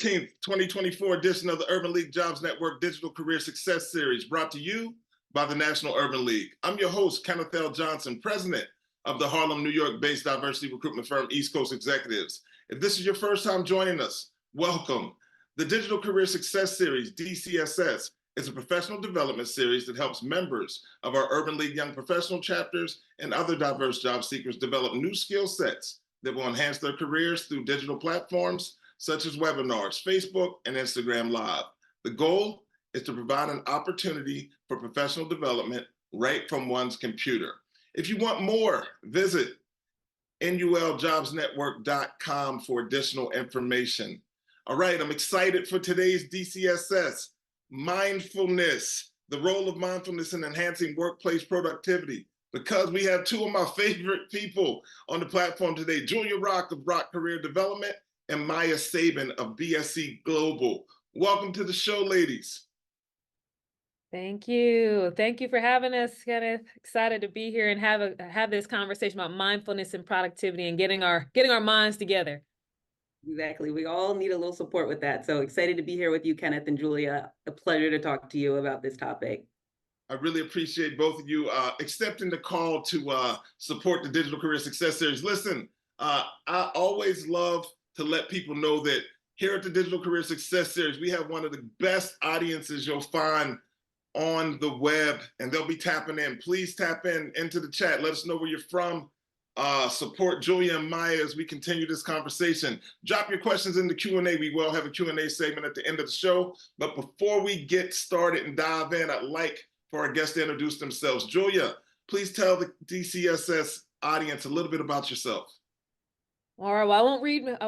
15th, 2024 edition of the Urban League Jobs Network Digital Career Success Series, brought to you by the National Urban League. I'm your host, Kenneth L. Johnson, president of the Harlem, New York-based diversity recruitment firm East Coast Executives. If this is your first time joining us, welcome. The Digital Career Success Series, DCSS, is a professional development series that helps members of our Urban League Young Professional chapters and other diverse job seekers develop new skill sets that will enhance their careers through digital platforms such as webinars, Facebook, and Instagram Live. The goal is to provide an opportunity for professional development right from one's computer. If you want more, visit nuljobsnetwork.com for additional information. All right, I'm excited for today's DCSS, mindfulness, the role of mindfulness in enhancing workplace productivity, because we have two of my favorite people on the platform today, Julia Rock of Rock Career Development and Maya Sabin of BSC Global. Welcome to the show, ladies. Thank you. Thank you for having us. Kind of excited to be here and have this conversation about mindfulness and productivity and getting our minds together. Exactly. We all need a little support with that. So excited to be here with you, Kenneth and Julia. A pleasure to talk to you about this topic. I really appreciate both of you accepting the call to support the Digital Career Success Series. Listen, I always love to let people know that here at the Digital Career Success Series, we have one of the best audiences you'll find on the web, and they'll be tapping in. Please tap into the chat. Let us know where you're from. Support Julia and Maya as we continue this conversation. Drop your questions in the Q&A. We will have a Q&A segment at the end of the show. But before we get started and dive in, I'd like for our guests to introduce themselves. Julia, please tell the DCSS audience a little bit about yourself. All right, well, I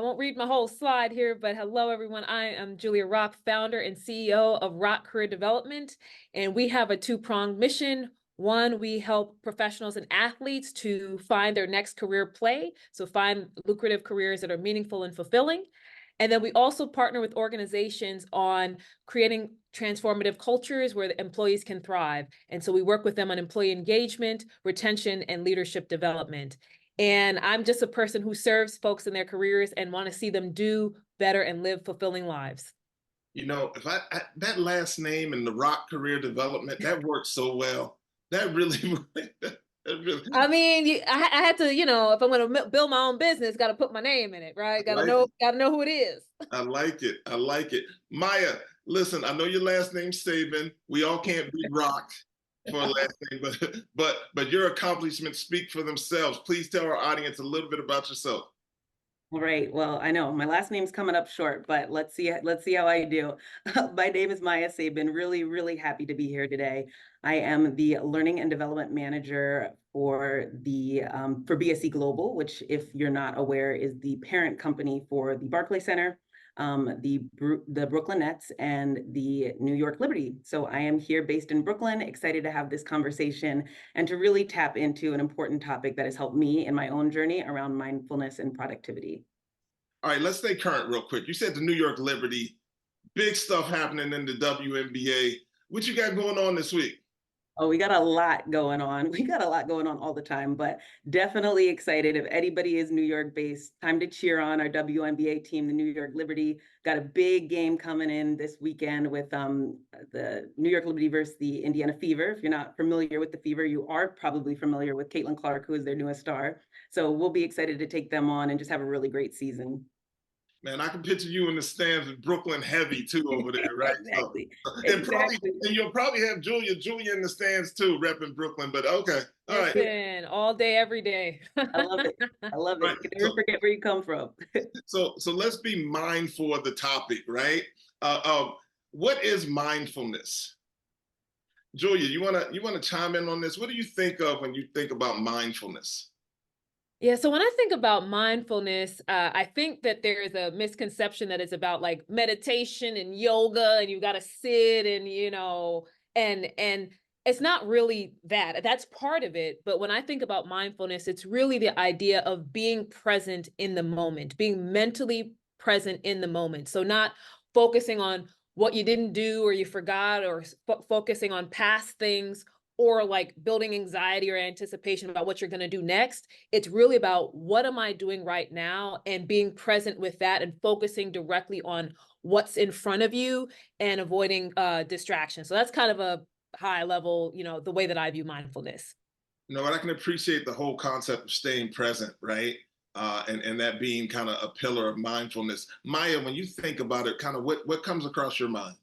won't read my whole slide here, but hello, everyone. I am Julia Rock, founder and CEO of Rock Career Development, and we have a two-pronged mission. One, we help professionals and athletes to find their next career play, so find lucrative careers that are meaningful and fulfilling. And then we also partner with organizations on creating transformative cultures where the employees can thrive. And so we work with them on employee engagement, retention, and leadership development. And I'm just a person who serves folks in their careers and want to see them do better and live fulfilling lives. You know, if that last name and the Rock Career Development, that works so well. That really, I mean, I had to, if I'm going to build my own business, got to put my name in it, right? Got to know who it is. I like it. I like it. Maya, listen, I know your last name's Sabin. We all can't be Rock for a last name, but your accomplishments speak for themselves. Please tell our audience a little bit about yourself. All right. Well, I know my last name's coming up short, but let's see how I do. My name is Maya Sabin. Really, really happy to be here today. I am the Learning and Development Manager for BSC Global, which, if you're not aware, is the parent company for the Barclays Center, the Brooklyn Nets, and the New York Liberty. So I am here based in Brooklyn, excited to have this conversation and to really tap into an important topic that has helped me in my own journey around mindfulness and productivity. All right, let's stay current real quick. You said the New York Liberty, big stuff happening in the WNBA. What you got going on this week? Oh, we got a lot going on. We got a lot going on all the time, but definitely excited. If anybody is New York based, time to cheer on our WNBA team, the New York Liberty. Got a big game coming in this weekend with the New York Liberty versus the Indiana Fever. If you're not familiar with the Fever, you are probably familiar with Caitlin Clark, who is their newest star. So we'll be excited to take them on and just have a really great season. Man, I can picture you in the stands with Brooklyn heavy too over there, right? Exactly. And you'll probably have Julia in the stands too, repping Brooklyn. But okay, all right. Listen, all day, every day. I love it. I love it. Right. You can never forget where you come from. So let's be mindful of the topic, right? What is mindfulness? Julia, you wanna chime in on this? What do you think of when you think about mindfulness? Yeah, so when I think about mindfulness, I think that there is a misconception that it's about like meditation and yoga, and you got to sit and and it's not really that. That's part of it. But when I think about mindfulness, it's really the idea of being present in the moment, being mentally present in the moment. So not focusing on what you didn't do or you forgot, or focusing on past things, or like building anxiety or anticipation about what you're going to do next. It's really about what am I doing right now and being present with that and focusing directly on what's in front of you and avoiding distraction. So that's kind of a high level, the way that I view mindfulness. You know what? I can appreciate the whole concept of staying present, right? And that being kind of a pillar of mindfulness. Maya, when you think about it, kind of what comes across your mind?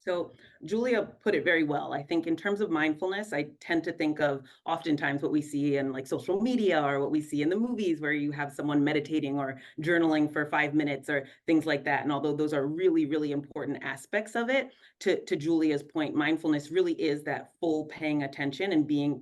So Julia put it very well. I think in terms of mindfulness, I tend to think of oftentimes what we see in like social media or what we see in the movies where you have someone meditating or journaling for 5 minutes or things like that. And although those are really, really important aspects of it, to Julia's point, mindfulness really is that full paying attention and being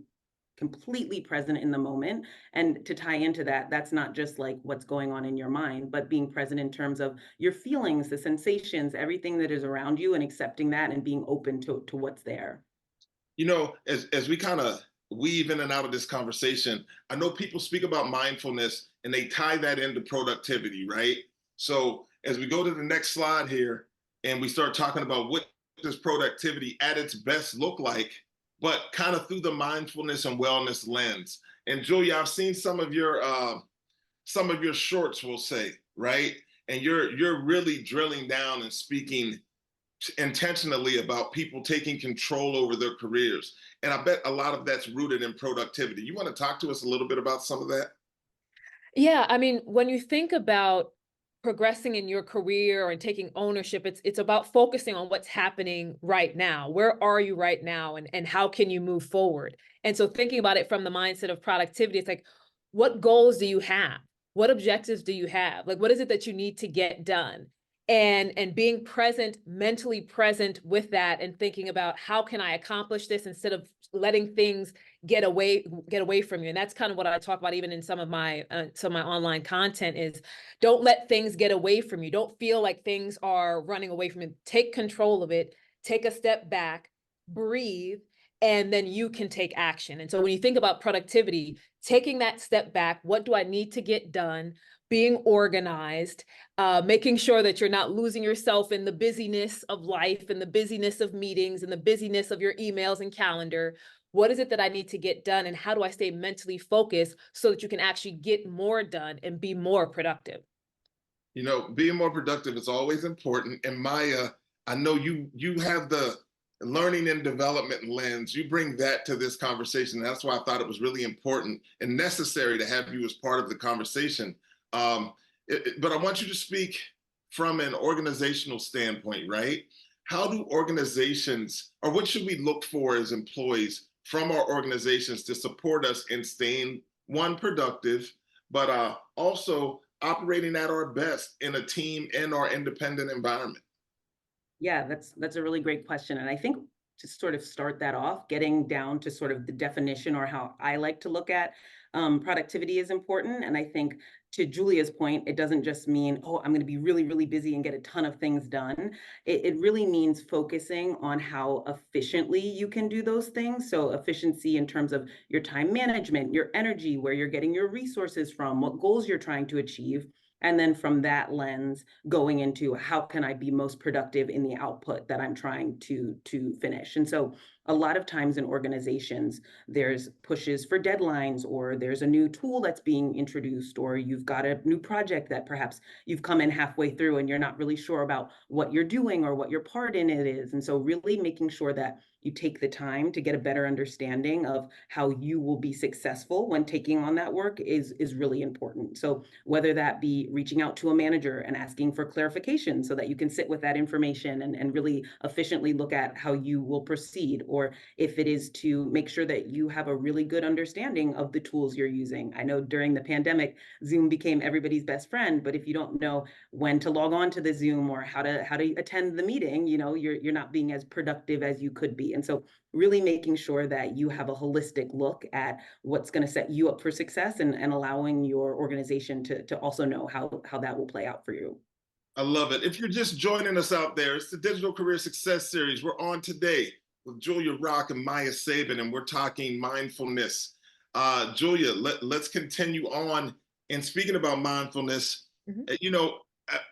completely present in the moment. And to tie into that, that's not just like what's going on in your mind, but being present in terms of your feelings, the sensations, everything that is around you, and accepting that and being open to what's there. You know, as we kind of weave in and out of this conversation, I know people speak about mindfulness and they tie that into productivity, right? So as we go to the next slide here and we start talking about what does productivity at its best look like, but kind of through the mindfulness and wellness lens. And Julia, I've seen some of your shorts, we'll say, right? And you're really drilling down and speaking intentionally about people taking control over their careers. And I bet a lot of that's rooted in productivity. You want to talk to us a little bit about some of that? Yeah, I mean, when you think about progressing in your career and taking ownership, it's about focusing on what's happening right now. Where are you right now and how can you move forward? And so thinking about it from the mindset of productivity, it's like, what goals do you have? What objectives do you have? Like, what is it that you need to get done? And being present, mentally present with that and thinking about how can I accomplish this instead of letting things get away from you. And that's kind of what I talk about even in some of my online content is don't let things get away from you. Don't feel like things are running away from you. Take control of it, take a step back, breathe, and then you can take action. And so when you think about productivity, taking that step back, what do I need to get done? Being organized, making sure that you're not losing yourself in the busyness of life and the busyness of meetings and the busyness of your emails and calendar. What is it that I need to get done? And how do I stay mentally focused so that you can actually get more done and be more productive? You know, being more productive is always important. And Maya, I know you have the learning and development lens. You bring that to this conversation. That's why I thought it was really important and necessary to have you as part of the conversation. Um, but I want you to speak from an organizational standpoint, right? How do organizations, or what should we look for as employees from our organizations to support us in staying, one, productive, but also operating at our best in a team and our independent environment? Yeah, that's a really great question. And I think to sort of start that off, getting down to sort of the definition or how I like to look at productivity is important. And I think to Julia's point, it doesn't just mean, oh, I'm going to be really, really busy and get a ton of things done. It really means focusing on how efficiently you can do those things. So efficiency in terms of your time management, your energy, where you're getting your resources from, what goals you're trying to achieve. And then from that lens, going into how can I be most productive in the output that I'm trying to finish. And so a lot of times in organizations, there's pushes for deadlines, or there's a new tool that's being introduced, or you've got a new project that perhaps you've come in halfway through and you're not really sure about what you're doing or what your part in it is. And so really making sure that you take the time to get a better understanding of how you will be successful when taking on that work is really important. So whether that be reaching out to a manager and asking for clarification so that you can sit with that information and really efficiently look at how you will proceed, or if it is to make sure that you have a really good understanding of the tools you're using. I know during the pandemic, Zoom became everybody's best friend, but if you don't know when to log on to the Zoom or how to attend the meeting, you're not being as productive as you could be. And so really making sure that you have a holistic look at what's going to set you up for success, and allowing your organization to also know how that will play out for you. I love it. If you're just joining us out there, it's the Digital Career Success Series. We're on today with Julia Rock and Maya Sabin, and we're talking mindfulness. Julia, let's continue on. And speaking about mindfulness,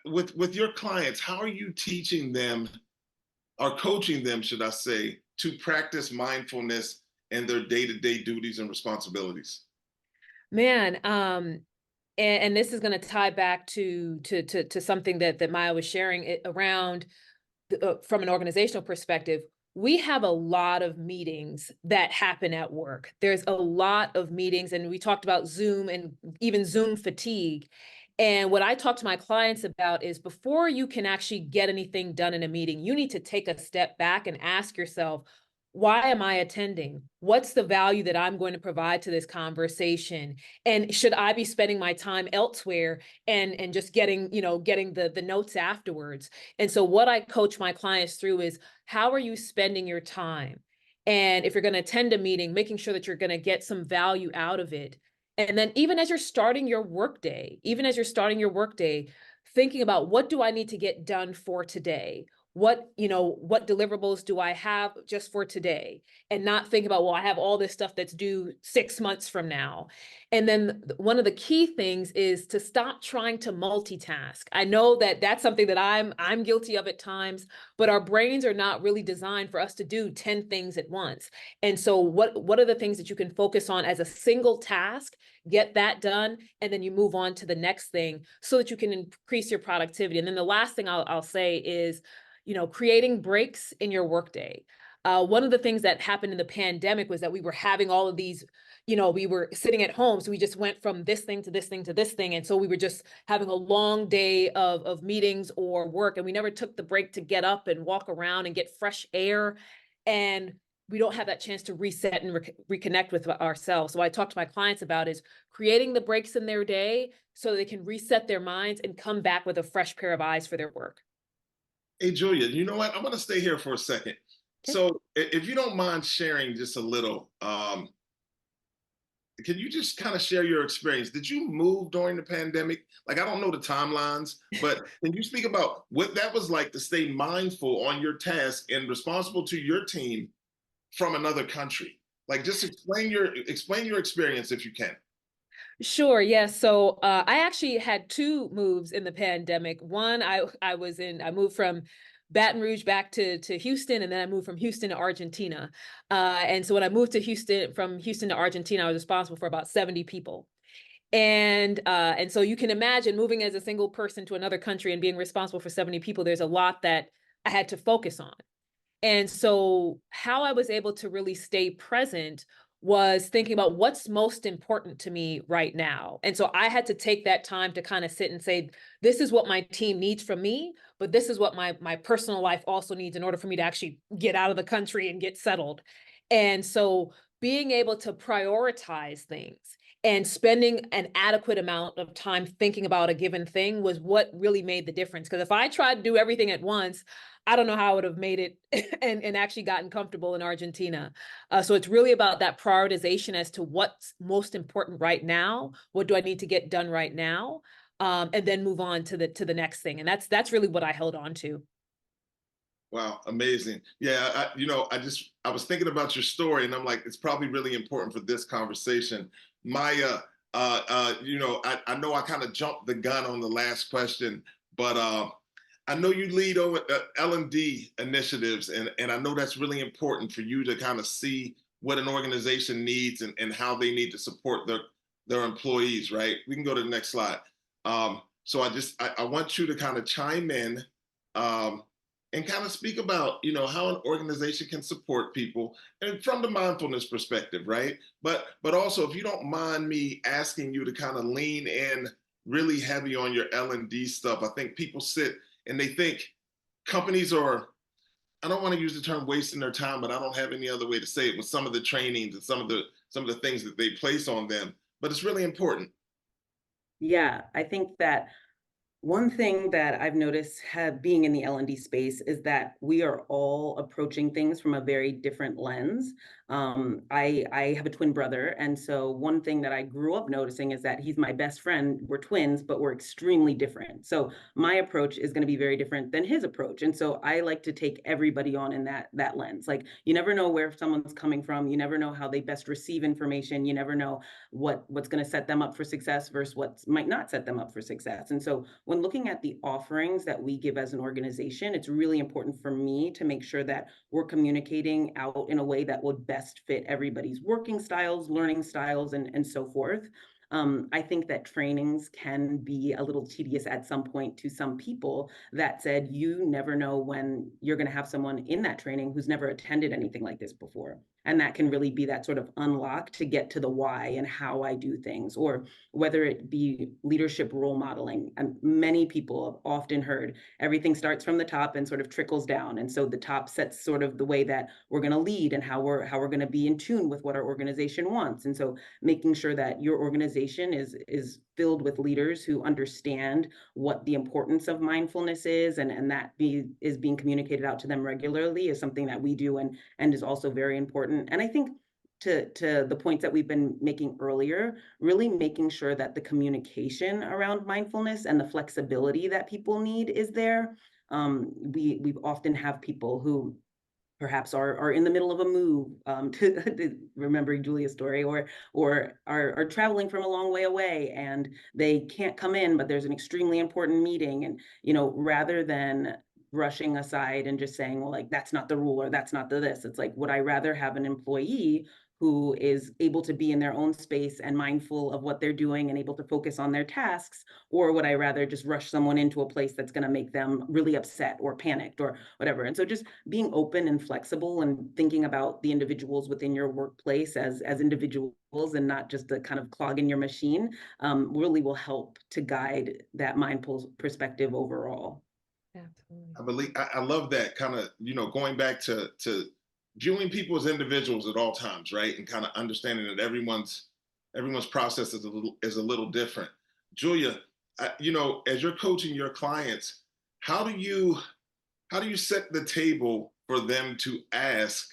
with your clients, how are you teaching them or coaching them, should I say, to practice mindfulness and their day-to-day duties and responsibilities? Man, and this is going to tie back to something that Maya was sharing around from an organizational perspective. We have a lot of meetings that happen at work. There's a lot of meetings, and we talked about Zoom and even Zoom fatigue. And what I talk to my clients about is before you can actually get anything done in a meeting, you need to take a step back and ask yourself, why am I attending? What's the value that I'm going to provide to this conversation? And should I be spending my time elsewhere and just getting, getting the notes afterwards? And so what I coach my clients through is, how are you spending your time? And if you're going to attend a meeting, making sure that you're going to get some value out of it. And then even as you're starting your workday, thinking about, what do I need to get done for today? What deliverables do I have just for today? And not think about, well, I have all this stuff that's due 6 months from now. And then one of the key things is to stop trying to multitask. I know that that's something that I'm guilty of at times, but our brains are not really designed for us to do 10 things at once. And so what are the things that you can focus on as a single task, get that done, and then you move on to the next thing so that you can increase your productivity. And then the last thing I'll say is, creating breaks in your workday. One of the things that happened in the pandemic was that we were having all of these, we were sitting at home. So we just went from this thing to this thing to this thing. And so we were just having a long day of meetings or work. And we never took the break to get up and walk around and get fresh air. And we don't have that chance to reset and reconnect with ourselves. So what I talk to my clients about is creating the breaks in their day so they can reset their minds and come back with a fresh pair of eyes for their work. Hey, Julia, you know what? I'm going to stay here for a second. Okay. So if you don't mind sharing just a little, can you just kind of share your experience? Did you move during the pandemic? Like, I don't know the timelines, but can you speak about what that was like to stay mindful on your task and responsible to your team from another country? Like, just explain your experience if you can. Sure. Yes. So I actually had two moves in the pandemic. One, I moved from Baton Rouge back to Houston, and then I moved from Houston to Argentina. And so when I moved from Houston to Argentina, I was responsible for about 70 people. And so you can imagine moving as a single person to another country and being responsible for 70 people. There's a lot that I had to focus on. And so how I was able to really stay present was thinking about what's most important to me right now. And so I had to take that time to kind of sit and say, this is what my team needs from me, but this is what my personal life also needs in order for me to actually get out of the country and get settled. And so being able to prioritize things and spending an adequate amount of time thinking about a given thing was what really made the difference. Because if I tried to do everything at once, I don't know how I would have made it and actually gotten comfortable in Argentina. So it's really about that prioritization as to what's most important right now. What do I need to get done right now? And then move on to the next thing. And that's really what I held on to. Wow, amazing. Yeah, I was thinking about your story, and I'm like, it's probably really important for this conversation. Maya, I know I kind of jumped the gun on the last question, but I know you lead over L&D initiatives, and I know that's really important for you to kind of see what an organization needs and how they need to support their employees, right? We can go to the next slide. So I want you to kind of chime in and kind of speak about, how an organization can support people and from the mindfulness perspective, right? But also, if you don't mind me asking you to kind of lean in really heavy on your L&D stuff. I think people sit and they think companies are, I don't want to use the term wasting their time, but I don't have any other way to say it, with some of the trainings and some of the things that they place on them. But it's really important. Yeah, I think that one thing that I've noticed being in the L&D space is that we are all approaching things from a very different lens. I have a twin brother, and so one thing that I grew up noticing is that he's my best friend. We're twins, but we're extremely different. So my approach is going to be very different than his approach, and so I like to take everybody on in that lens. Like, you never know where someone's coming from. You never know how they best receive information. You never know what's going to set them up for success versus what might not set them up for success. And so when when looking at the offerings that we give as an organization, it's really important for me to make sure that we're communicating out in a way that would best fit everybody's working styles, learning styles, and so forth. I think that trainings can be a little tedious at some point to some people. That said, you never know when you're going to have someone in that training who's never attended anything like this before. And that can really be that sort of unlock to get to the why and how I do things, or whether it be leadership role modeling. And many people have often heard everything starts from the top and sort of trickles down. And so the top sets sort of the way that we're going to lead and how we're going to be in tune with what our organization wants. And so making sure that your organization is filled with leaders who understand what the importance of mindfulness is, and that is being communicated out to them regularly is something that we do, and is also very important. And I think to the points that we've been making earlier, really making sure that the communication around mindfulness and the flexibility that people need is there. We often have people who perhaps are in the middle of a move, to remembering Julia's story, or are traveling from a long way away and they can't come in, but there's an extremely important meeting. And, rather than brushing aside and just saying, well, like, that's not the rule, or that's not the this, it's like, would I rather have an employee who is able to be in their own space and mindful of what they're doing and able to focus on their tasks? Or would I rather just rush someone into a place that's going to make them really upset or panicked or whatever? And so just being open and flexible and thinking about the individuals within your workplace as individuals and not just the kind of clog in your machine, really will help to guide that mindful perspective overall. Absolutely. I love that kind of, going back to viewing people as individuals at all times, right? And kind of understanding that everyone's process is a little different. Julia, as you're coaching your clients, how do you set the table for them to ask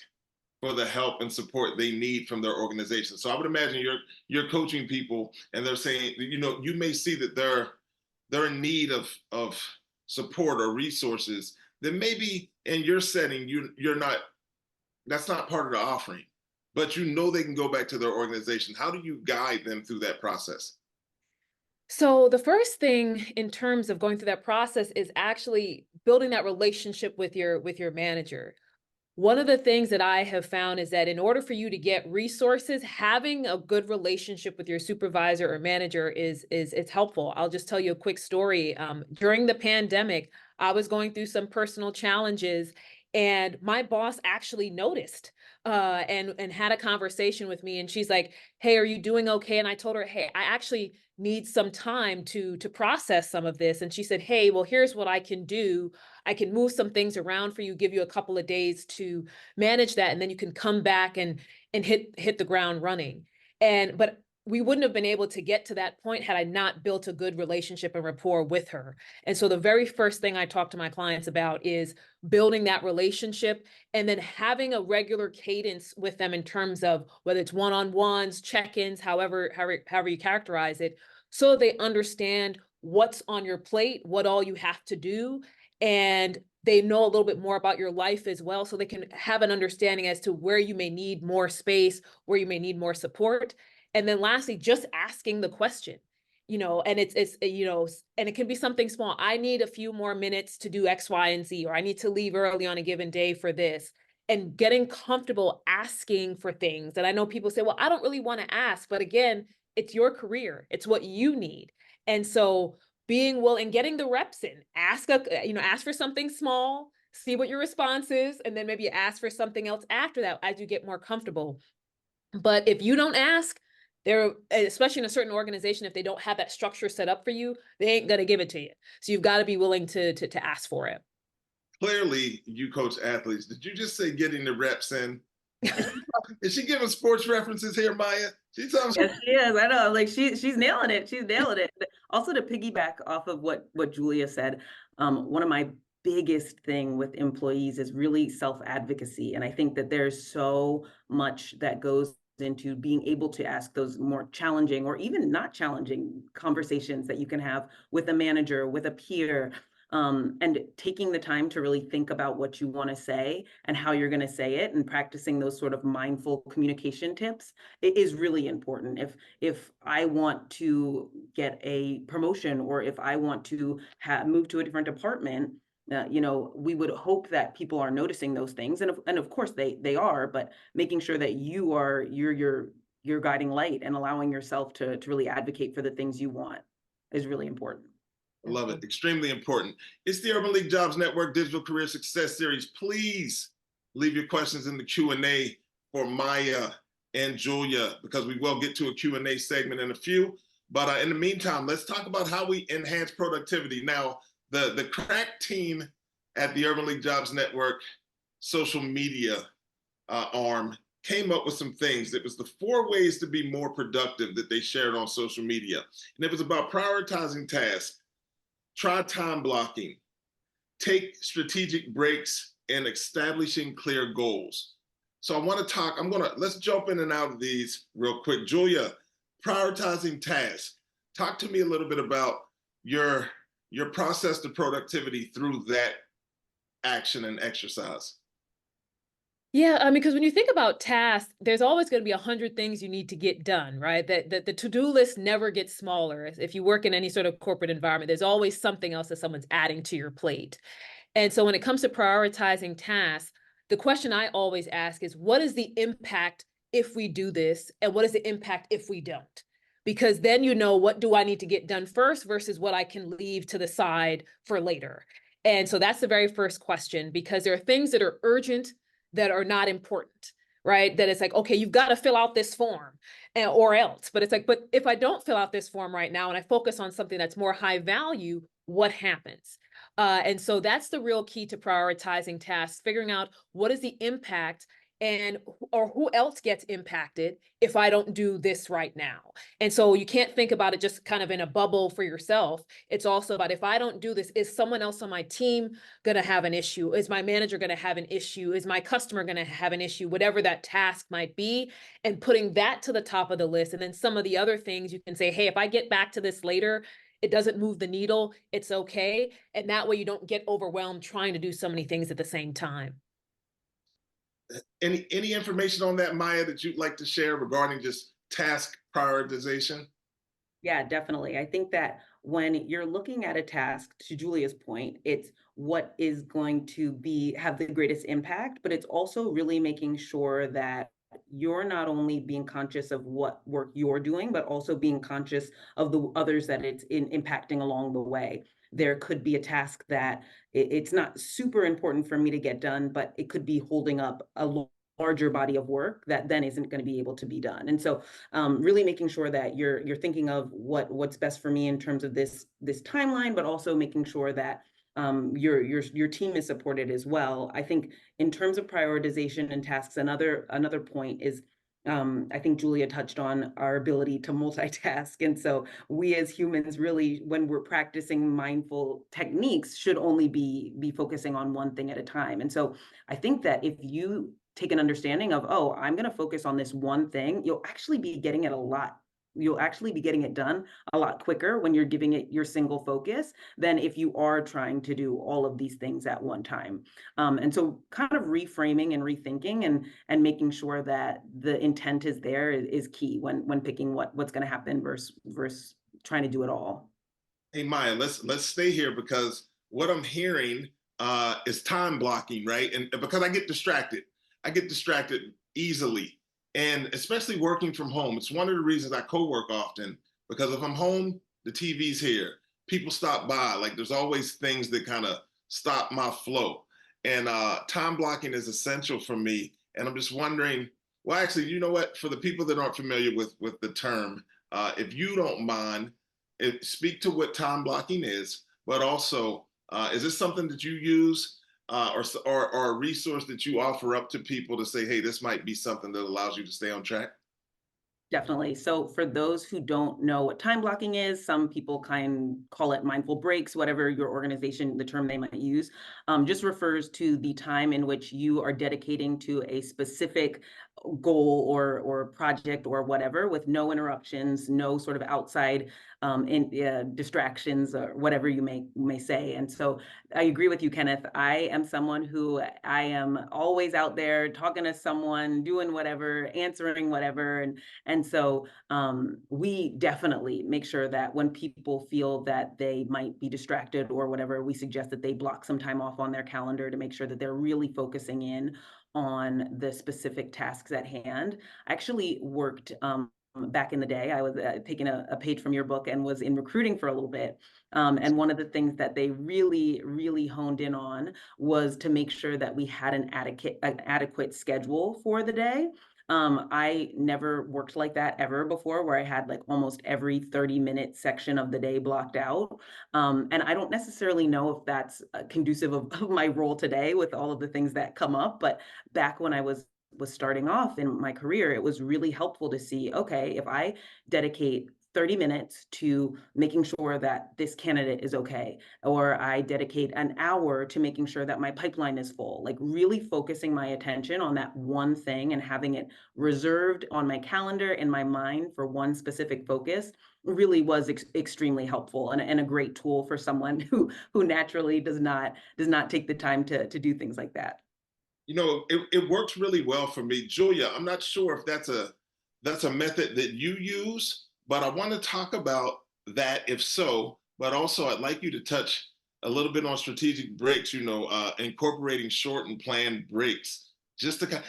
for the help and support they need from their organization? So I would imagine you're coaching people and they're saying, you may see that they're in need of support or resources that maybe in your setting you're not, that's not part of the offering, but they can go back to their organization. How do you guide them through that process? So the first thing in terms of going through that process is actually building that relationship with your manager. One of the things that I have found is that in order for you to get resources, having a good relationship with your supervisor or manager is helpful. I'll just tell you a quick story. During the pandemic, I was going through some personal challenges, and my boss actually noticed and had a conversation with me. And she's like, "Hey, are you doing okay?" And I told her, "Hey, I actually need some time to process some of this." And she said, "Hey, well, here's what I can do. I can move some things around for you, give you a couple of days to manage that, and then you can come back and hit the ground running." But we wouldn't have been able to get to that point had I not built a good relationship and rapport with her. And so the very first thing I talk to my clients about is building that relationship, and then having a regular cadence with them in terms of whether it's one-on-ones, check-ins, however you characterize it, so they understand what's on your plate, what all you have to do, and they know a little bit more about your life as well, so they can have an understanding as to where you may need more space, where you may need more support. And then lastly, just asking the question, and and it can be something small. I need a few more minutes to do X, Y, and Z, or I need to leave early on a given day for this. And getting comfortable asking for things. And I know people say, well, I don't really want to ask, but again, it's your career. It's what you need. And so being willing, getting the reps in, ask for something small, see what your response is, and then maybe ask for something else after that as you get more comfortable. But if you don't ask, especially in a certain organization, if they don't have that structure set up for you, they ain't gonna give it to you. So you've got to be willing to ask for it. Clearly, you coach athletes. Did you just say getting the reps in? Is she giving sports references here, Maya? Yes, she is. I know. Like she's nailing it. She's nailing it. Also, to piggyback off of what Julia said, one of my biggest thing with employees is really self-advocacy. And I think that there's so much that goes into being able to ask those more challenging or even not challenging conversations that you can have with a manager, with a peer. and taking the time to really think about what you want to say and how you're going to say it, and practicing those sort of mindful communication tips, it is really important. If I want to get a promotion, or if I want to move to a different department, we would hope that people are noticing those things, and of course they are, but making sure that you're your guiding light and allowing yourself to really advocate for the things you want is really important. I love it. Extremely important. It's the Urban League Jobs Network Digital Career Success Series. Please leave your questions in the Q&A for Maya and Julia, because we will get to a Q&A segment in a few. But in the meantime, let's talk about how we enhance productivity. Now, the crack team at the Urban League Jobs Network social media arm came up with some things. It was the 4 ways to be more productive that they shared on social media. And it was about prioritizing tasks, try time blocking, take strategic breaks, and establishing clear goals. So I want to talk, let's jump in and out of these real quick. Julia, prioritizing tasks. Talk to me a little bit about your process to productivity through that action and exercise. Yeah, I mean, because when you think about tasks, there's always going to be 100 things you need to get done, right? That the to-do list never gets smaller. If you work in any sort of corporate environment, there's always something else that someone's adding to your plate. And so when it comes to prioritizing tasks, the question I always ask is, what is the impact if we do this? And what is the impact if we don't? Because then you know, what do I need to get done first versus what I can leave to the side for later? And so that's the very first question, because there are things that are urgent that are not important, right? That it's like, okay, you've got to fill out this form or else. But it's like, but if I don't fill out this form right now and I focus on something that's more high value, what happens? And so that's the real key to prioritizing tasks, figuring out what is the impact and or who else gets impacted if I don't do this right now. And so you can't think about it just kind of in a bubble for yourself. It's also about, if I don't do this, is someone else on my team going to have an issue? Is my manager going to have an issue? Is my customer going to have an issue? Whatever that task might be, and putting that to the top of the list. And then some of the other things you can say, hey, if I get back to this later, it doesn't move the needle, it's okay. And that way you don't get overwhelmed trying to do so many things at the same time. Any information on that, Maya, that you'd like to share regarding just task prioritization? Yeah, definitely. I think that when you're looking at a task, to Julia's point, it's what is going to have the greatest impact, but it's also really making sure that you're not only being conscious of what work you're doing, but also being conscious of the others that it's impacting along the way. There could be a task that it's not super important for me to get done, but it could be holding up a larger body of work that then isn't going to be able to be done. And so really making sure that you're thinking of what's best for me in terms of this timeline, but also making sure that your team is supported as well. I think in terms of prioritization and tasks, another point is, I think Julia touched on our ability to multitask. And so we as humans really, when we're practicing mindful techniques, should only be focusing on one thing at a time. And so I think that if you take an understanding of, oh, I'm going to focus on this one thing, you'll actually be getting it done a lot quicker when you're giving it your single focus than if you are trying to do all of these things at one time. And so kind of reframing and rethinking and making sure that the intent is there is key when picking what's going to happen versus trying to do it all. Hey, Maya, let's stay here, because what I'm hearing is time blocking, right? And because I get distracted easily. And especially working from home, it's one of the reasons I co-work often, because if I'm home, the TV's here, people stop by, like there's always things that kind of stop my flow. And time blocking is essential for me. And I'm just wondering, well, actually, you know what? For the people that aren't familiar with the term, if you don't mind, speak to what time blocking is, but also, is this something that you use? Or a resource that you offer up to people to say, hey, this might be something that allows you to stay on track? Definitely. So for those who don't know what time blocking is, some people kind of call it mindful breaks, whatever your organization, the term they might use, just refers to the time in which you are dedicating to a specific goal or project or whatever, with no interruptions, no sort of outside distractions or whatever you may say. And so I agree with you, Kenneth. I am someone who I am always out there talking to someone, doing whatever, answering whatever. And so we definitely make sure that when people feel that they might be distracted or whatever, we suggest that they block some time off on their calendar to make sure that they're really focusing in on the specific tasks at hand. I actually worked back in the day. I was taking a page from your book and was in recruiting for a little bit. And one of the things that they really, really honed in on was to make sure that we had an adequate schedule for the day. I never worked like that ever before, where I had like almost every 30-minute section of the day blocked out. And I don't necessarily know if that's conducive of my role today with all of the things that come up, but back when I was starting off in my career, it was really helpful to see, okay, if I dedicate 30 minutes to making sure that this candidate is okay, or I dedicate an hour to making sure that my pipeline is full, like really focusing my attention on that one thing and having it reserved on my calendar in my mind for one specific focus really was extremely helpful and a great tool for someone who naturally does not take the time to do things like that. It works really well for me. Julia, I'm not sure if that's a method that you use, but I want to talk about that if so, but also I'd like you to touch a little bit on strategic breaks, incorporating short and planned breaks. Just to kind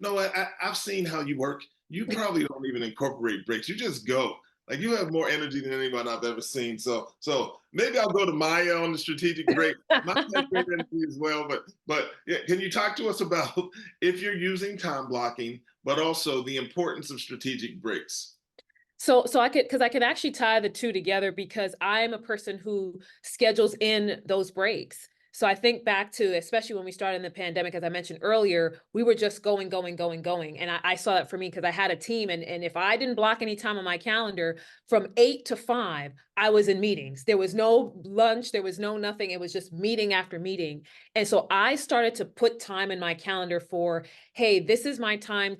no, I've seen how you work. You probably don't even incorporate breaks. You just go. Like you have more energy than anyone I've ever seen. So maybe I'll go to Maya on the strategic break. Maya has great energy as well. But yeah, can you talk to us about if you're using time blocking, but also the importance of strategic breaks? So I could actually tie the two together because I'm a person who schedules in those breaks. So I think back to, especially when we started in the pandemic, as I mentioned earlier, we were just going. And I saw that for me because I had a team. And if I didn't block any time on my calendar from 8 to 5, I was in meetings. There was no lunch. There was no nothing. It was just meeting after meeting. And so I started to put time in my calendar for, hey, this is my time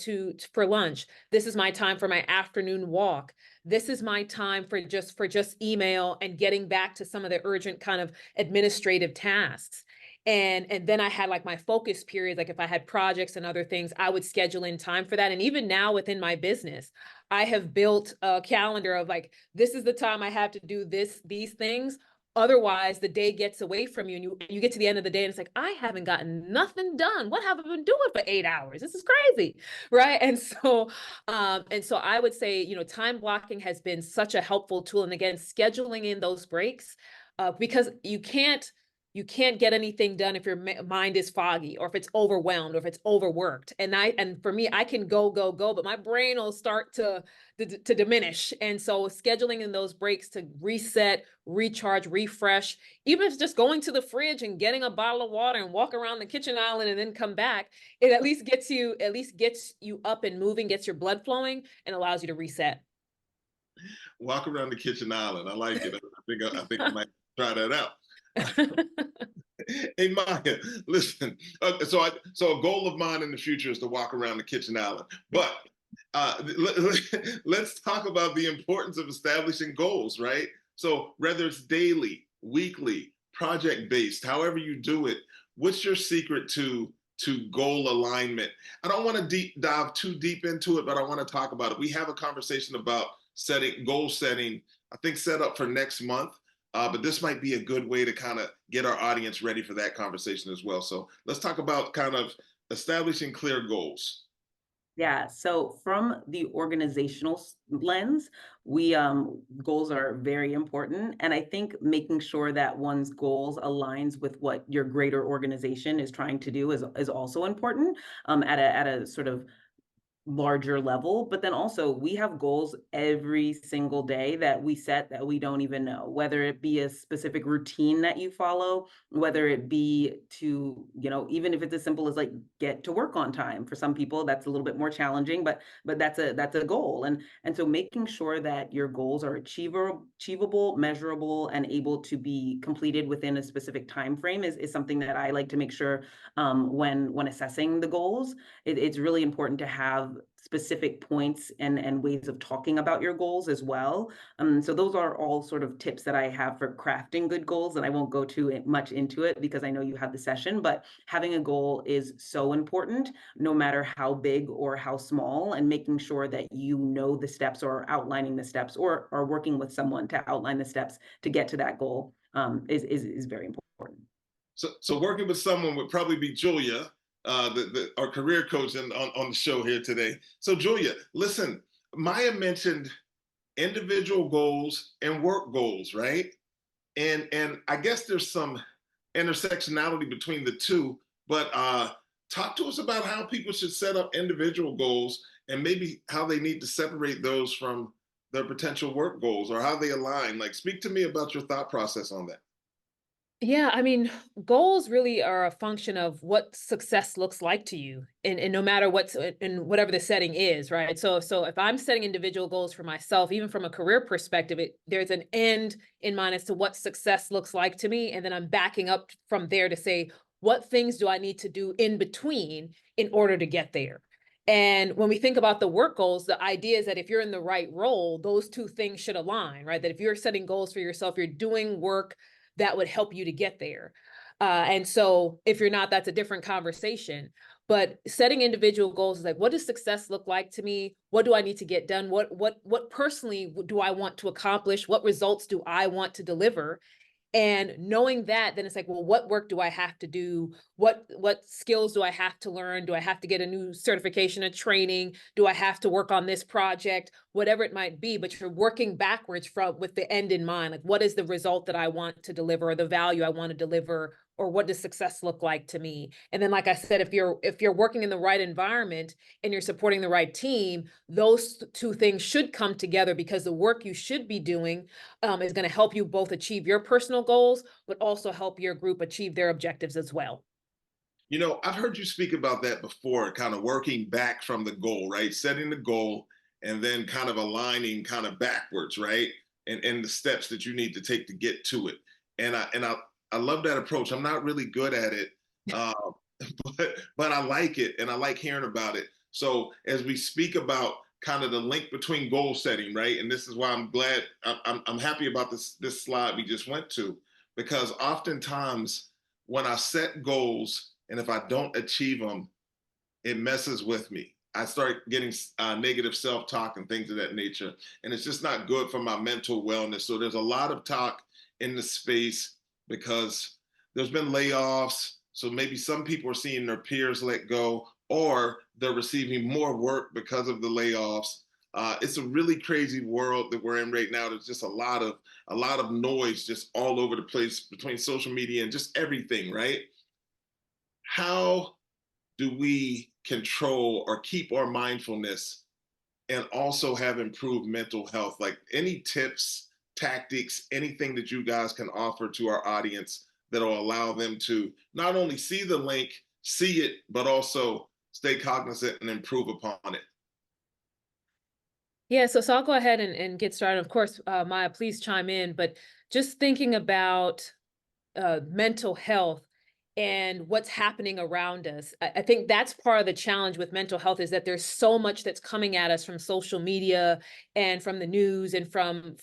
for lunch. This is my time for my afternoon walk. This is my time for just email and getting back to some of the urgent kind of administrative tasks. And then I had like my focus periods, like if I had projects and other things, I would schedule in time for that. And even now within my business, I have built a calendar of like, this is the time I have to do these things. Otherwise, the day gets away from you and you get to the end of the day and it's like, I haven't gotten nothing done. What have I been doing for 8 hours? This is crazy, right? And so I would say, time blocking has been such a helpful tool. And again, scheduling in those breaks, because you can't get anything done if your mind is foggy or if it's overwhelmed or if it's overworked. And for me, I can go, but my brain will start to diminish. And so scheduling in those breaks to reset, recharge, refresh, even if it's just going to the fridge and getting a bottle of water and walk around the kitchen island and then come back, it at least gets you up and moving, gets your blood flowing and allows you to reset. Walk around the kitchen island. I like it. I think I might try that out. Hey Maya, listen. So a goal of mine in the future is to walk around the kitchen island. But let's talk about the importance of establishing goals, right? So whether it's daily, weekly, project based, however you do it, what's your secret to goal alignment? I don't want to dive too deep into it, but I want to talk about it. We have a conversation about goal setting. I think set up for next month. But this might be a good way to kind of get our audience ready for that conversation as well. So let's talk about kind of establishing clear goals. Yeah, so from the organizational lens, we goals are very important. And I think making sure that one's goals aligns with what your greater organization is trying to do is also important at a sort of larger level. But then also we have goals every single day that we set that we don't even know, whether it be a specific routine that you follow, whether it be to, even if it's as simple as like get to work on time. For some people that's a little bit more challenging, but that's a goal. And so making sure that your goals are achievable, measurable, and able to be completed within a specific time frame is something that I like to make sure when assessing the goals. It's really important to have specific points and ways of talking about your goals as well. So those are all sort of tips that I have for crafting good goals, and I won't go too much into it because I know you have the session, but having a goal is so important, no matter how big or how small, and making sure that you know the steps or outlining the steps or are working with someone to outline the steps to get to that goal is very important. So working with someone would probably be Julia, our career coach on the show here today. So Julia, listen, Maya mentioned individual goals and work goals, right? And I guess there's some intersectionality between the two, but talk to us about how people should set up individual goals and maybe how they need to separate those from their potential work goals or how they align. Like, speak to me about your thought process on that. Yeah, I mean, goals really are a function of what success looks like to you, and no matter what's in whatever the setting is, right? So if I'm setting individual goals for myself, even from a career perspective, there's an end in mind as to what success looks like to me, and then I'm backing up from there to say, what things do I need to do in between in order to get there? And when we think about the work goals, the idea is that if you're in the right role, those two things should align, right? That if you're setting goals for yourself, you're doing work that would help you to get there. And so if you're not, that's a different conversation. But setting individual goals is like, what does success look like to me? What do I need to get done? What personally do I want to accomplish? What results do I want to deliver? And knowing that, then it's like, well, what work do I have to do? What skills do I have to learn? Do I have to get a new certification or training? Do I have to work on this project? Whatever it might be, but you're working backwards from with the end in mind. Like, what is the result that I want to deliver, or the value I want to deliver, or what does success look like to me? And then, like I said, if you're working in the right environment and you're supporting the right team, those two things should come together, because the work you should be doing is going to help you both achieve your personal goals, but also help your group achieve their objectives as well. You know, I've heard you speak about that before, kind of working back from the goal, right? Setting the goal and then kind of aligning kind of backwards, right? And the steps that you need to take to get to it. And I love that approach. I'm not really good at it, uh, but I like it and I like hearing about it. So as we speak about kind of the link between goal setting, right? And this is why I'm glad I'm happy about this slide we just went to, because oftentimes when I set goals and if I don't achieve them, it messes with me. I start getting negative self-talk and things of that nature, and it's just not good for my mental wellness. So there's a lot of talk in the space because there's been layoffs. So maybe some people are seeing their peers let go, or they're receiving more work because of the layoffs. It's a really crazy world that we're in right now. There's just a lot of noise just all over the place between social media and just everything, right? How do we control or keep our mindfulness and also have improved mental health? Like, any tips, tactics, anything that you guys can offer to our audience that'll allow them to not only see the link, see it, but also stay cognizant and improve upon it? Yeah, so I'll go ahead and get started. Of course, Maya, please chime in, but just thinking about mental health and what's happening around us. I think that's part of the challenge with mental health, is that there's so much that's coming at us from social media and from the news and from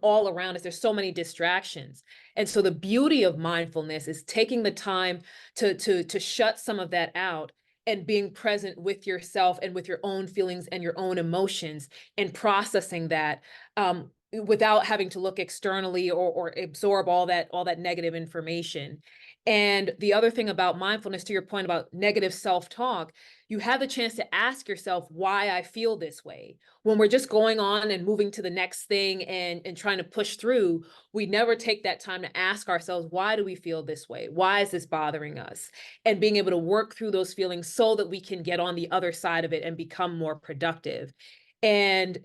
all around us. There's so many distractions. And so the beauty of mindfulness is taking the time to shut some of that out and being present with yourself and with your own feelings and your own emotions and processing that, without having to look externally or absorb all that negative information. And the other thing about mindfulness, to your point about negative self-talk, you have the chance to ask yourself why I feel this way. When we're just going on and moving to the next thing and trying to push through, we never take that time to ask ourselves, why do we feel this way? Why is this bothering us? And being able to work through those feelings so that we can get on the other side of it and become more productive. And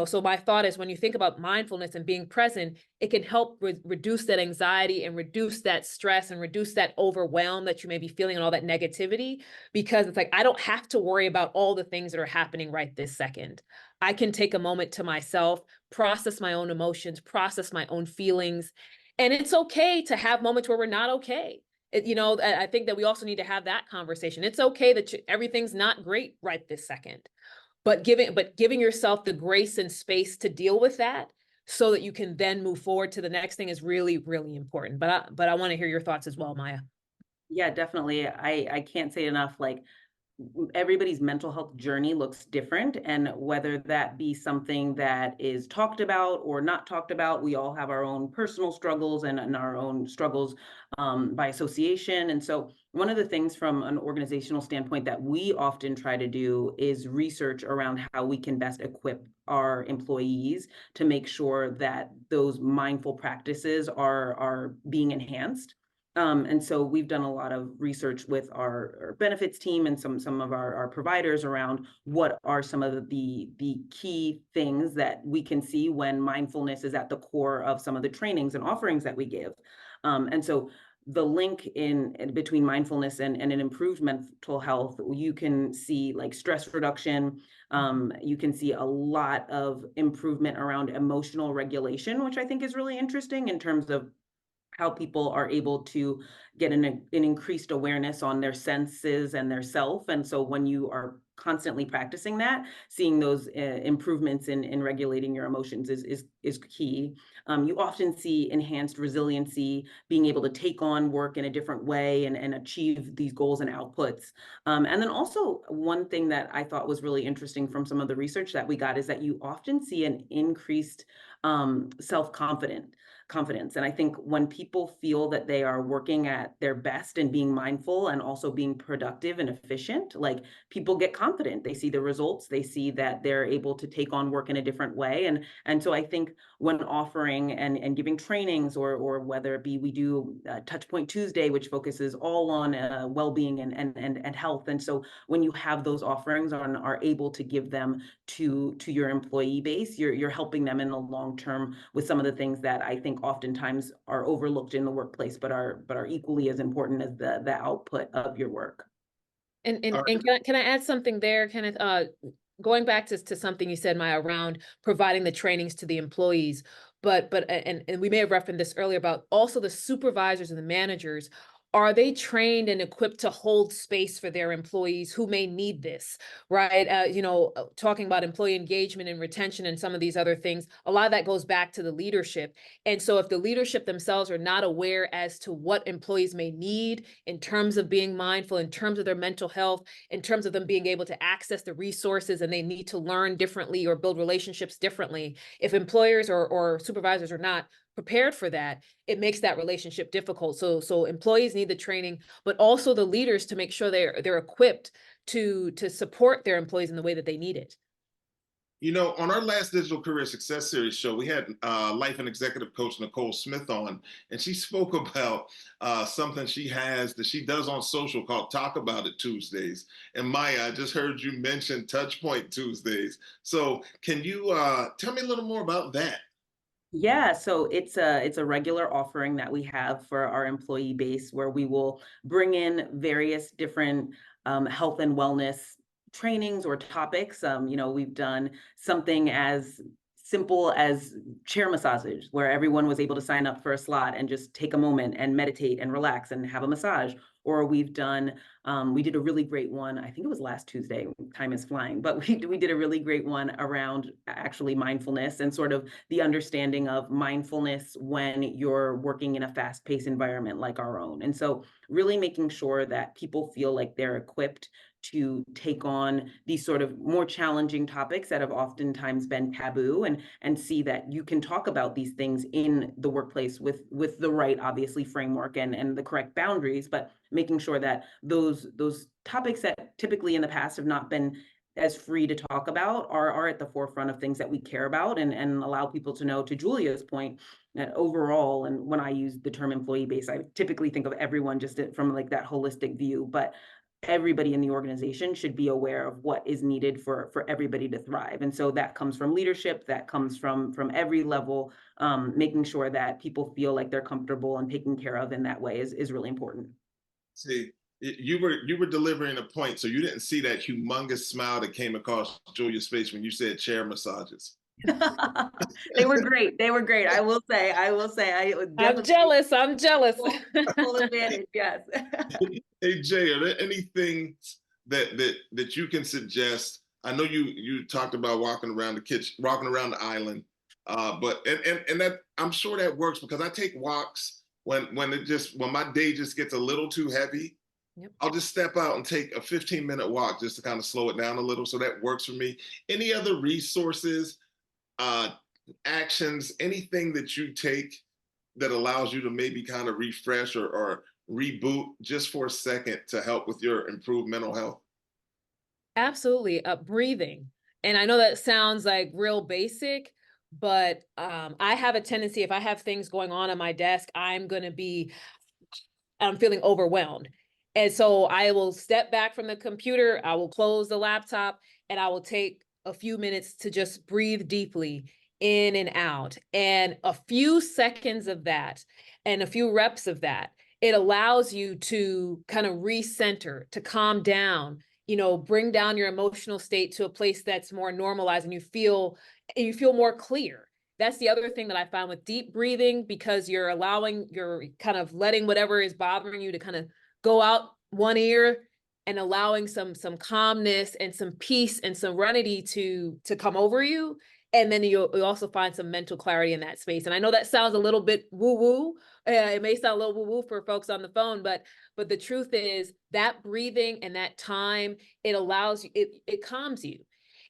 so my thought is, when you think about mindfulness and being present, it can help reduce that anxiety and reduce that stress and reduce that overwhelm that you may be feeling and all that negativity, because it's like, I don't have to worry about all the things that are happening right this second. I can take a moment to myself, process my own emotions, process my own feelings. And it's okay to have moments where we're not okay. I think that we also need to have that conversation. It's okay that everything's not great right this second, but giving yourself the grace and space to deal with that so that you can then move forward to the next thing is really, really important. But I want to hear your thoughts as well, Maya. Yeah, definitely. I can't say enough, like everybody's mental health journey looks different, and whether that be something that is talked about or not talked about, we all have our own personal struggles and our own struggles by association. And so one of the things from an organizational standpoint that we often try to do is research around how we can best equip our employees to make sure that those mindful practices are being enhanced. And so we've done a lot of research with our benefits team and some of our providers around what are some of the key things that we can see when mindfulness is at the core of some of the trainings and offerings that we give. And so the link in between mindfulness and an improved mental health, you can see like stress reduction. You can see a lot of improvement around emotional regulation, which I think is really interesting in terms of how people are able to get an increased awareness on their senses and their self. And so when you are constantly practicing that, seeing those improvements in regulating your emotions is key. You often see enhanced resiliency, being able to take on work in a different way and achieve these goals and outputs. And then also one thing that I thought was really interesting from some of the research that we got is that you often see an increased confidence. And I think when people feel that they are working at their best and being mindful and also being productive and efficient, like people get confident. They see the results, they see that they're able to take on work in a different way. And so I think when offering and giving trainings, or whether it be we do Touchpoint Tuesday, which focuses all on well-being and health. And so when you have those offerings and are able to give them to your employee base, you're helping them in the long term with some of the things that I think oftentimes are overlooked in the workplace, but are equally as important as the output of your work. And All right. can I add something there, Kenneth? Going back to something you said, Maya, around providing the trainings to the employees, and we may have referenced this earlier about also the supervisors and the managers. Are they trained and equipped to hold space for their employees who may need this, right? Talking about employee engagement and retention and some of these other things, a lot of that goes back to the leadership. And so if the leadership themselves are not aware as to what employees may need in terms of being mindful, in terms of their mental health, in terms of them being able to access the resources, and they need to learn differently or build relationships differently, if employers or supervisors are not prepared for that, it makes that relationship difficult. So employees need the training, but also the leaders to make sure they're equipped to support their employees in the way that they need it. On our last Digital Career Success Series show, we had life and executive coach Nicole Smith on, and she spoke about something that she does on social called Talk About It Tuesdays. And Maya, I just heard you mention Touchpoint Tuesdays. So can you tell me a little more about that? Yeah, so it's a regular offering that we have for our employee base where we will bring in various different health and wellness trainings or topics. We've done something as simple as chair massages, where everyone was able to sign up for a slot and just take a moment and meditate and relax and have a massage. Or we've done, we did a really great one, I think it was last Tuesday, time is flying, but we did a really great one around actually mindfulness and sort of the understanding of mindfulness when you're working in a fast-paced environment like our own. And so really making sure that people feel like they're equipped to take on these sort of more challenging topics that have oftentimes been taboo, and see that you can talk about these things in the workplace with the right, obviously, framework and the correct boundaries, but making sure that those topics that typically in the past have not been as free to talk about are at the forefront of things that we care about, and allow people to know, to Julia's point, that overall, and when I use the term employee base, I typically think of everyone just from like that holistic view, but everybody in the organization should be aware of what is needed for everybody to thrive. And so that comes from leadership, that comes from every level, making sure that people feel like they're comfortable and taken care of in that way is really important. See, you were delivering a point, so you didn't see that humongous smile that came across Julia's face when you said chair massages. They were great. They were great. I will say, I would I'm definitely jealous. I'm jealous. full advantage. Yes. Hey Jay, are there any things that you can suggest? I know you talked about walking around the kitchen, walking around the island, but and that I'm sure that works because I take walks when my day just gets a little too heavy. Yep. I'll just step out and take a 15-minute walk just to kind of slow it down a little. So that works for me. Any other resources, uh, actions, anything that you take that allows you to maybe kind of refresh or reboot just for a second to help with your improved mental health? Absolutely. Breathing. And I know that sounds like real basic, but I have a tendency, if I have things going on my desk, I'm feeling overwhelmed. And so I will step back from the computer, I will close the laptop, and I will take a few minutes to just breathe deeply in and out. And a few seconds of that and a few reps of that, it allows you to kind of recenter, to calm down, bring down your emotional state to a place that's more normalized and you feel more clear. That's the other thing that I found with deep breathing, because you're kind of letting whatever is bothering you to kind of go out one ear and allowing some calmness and some peace and serenity to come over you. And then you also find some mental clarity in that space. And I know that sounds a little bit woo-woo. It may sound a little woo-woo for folks on the phone, but the truth is that breathing and that time, it allows you, it calms you.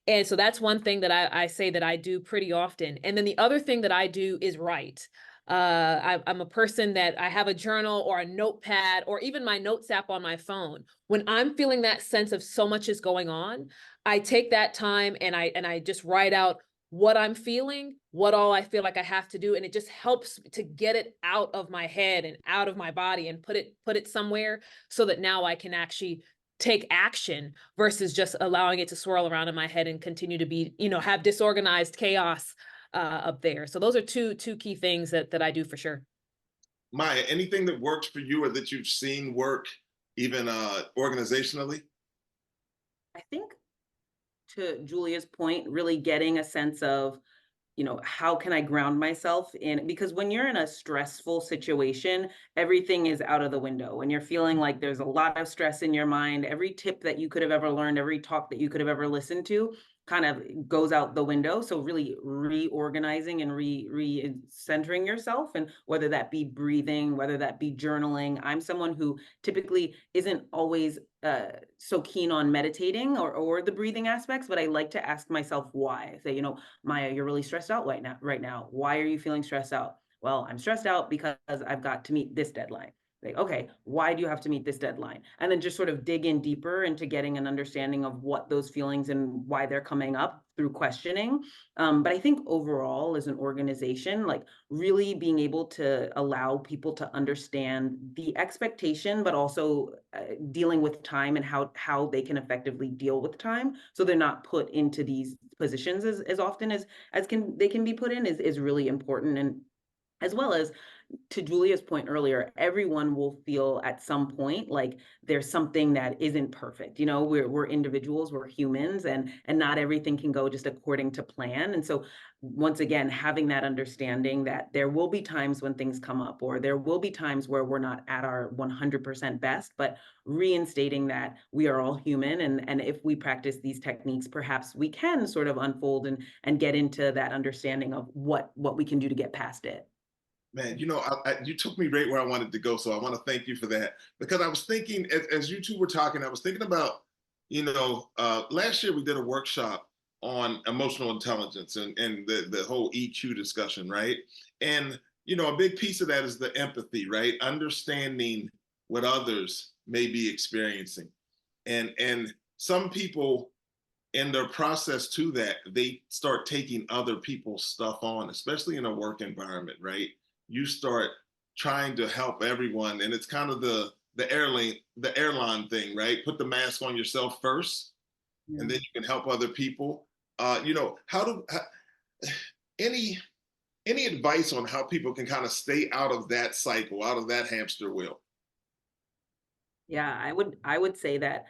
And so that's one thing that I say that I do pretty often. And then the other thing that I do is write. I'm a person that I have a journal or a notepad or even my notes app on my phone. When I'm feeling that sense of so much is going on, I take that time and I just write out what I'm feeling, what all I feel like I have to do. And it just helps to get it out of my head and out of my body and put it somewhere so that now I can actually take action versus just allowing it to swirl around in my head and continue to be, have disorganized chaos up there. So those are two key things that I do for sure. Maya, anything that works for you or that you've seen work even organizationally? I think, to Julia's point, really getting a sense of, how can I ground myself in, because when you're in a stressful situation, everything is out of the window. When you're feeling like there's a lot of stress in your mind, every tip that you could have ever learned, every talk that you could have ever listened to kind of goes out the window. So really reorganizing and re-centering yourself, and whether that be breathing, whether that be journaling. I'm someone who typically isn't always so keen on meditating or the breathing aspects, but I like to ask myself why. I say, Maya, you're really stressed out right now. Why are you feeling stressed out? Well, I'm stressed out because I've got to meet this deadline. Like, okay, why do you have to meet this deadline? And then just sort of dig in deeper into getting an understanding of what those feelings and why they're coming up through questioning. But I think overall, as an organization, like really being able to allow people to understand the expectation, but also dealing with time and how they can effectively deal with time, so they're not put into these positions as often as they can be put in, is really important. And as well as, to Julia's point earlier, everyone will feel at some point like there's something that isn't perfect. We're individuals, we're humans, and not everything can go just according to plan. And so once again, having that understanding that there will be times when things come up, or there will be times where we're not at our 100% best, but reinstating that we are all human, and if we practice these techniques, perhaps we can sort of unfold and get into that understanding of what we can do to get past it. Man, you took me right where I wanted to go. So I want to thank you for that. Because I was thinking, as you two were talking, I was thinking about, last year we did a workshop on emotional intelligence and the whole EQ discussion, right? And, a big piece of that is the empathy, right? Understanding what others may be experiencing. And some people, in their process to that, they start taking other people's stuff on, especially in a work environment, right? You start trying to help everyone, and it's kind of the airline thing, right? Put the mask on yourself first, and then you can help other people. Any advice on how people can kind of stay out of that cycle, out of that hamster wheel? Yeah, I would say that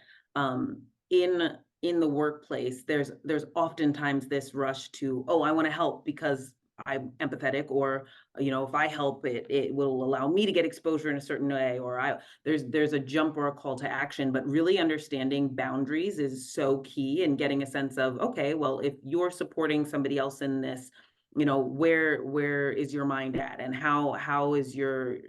in in the workplace, there's oftentimes this rush to, oh, I want to help because I'm empathetic, or if I help, it will allow me to get exposure in a certain way, or there's a jump or a call to action. But really understanding boundaries is so key, and getting a sense of, okay, well, if you're supporting somebody else in this, where is your mind at, and how is your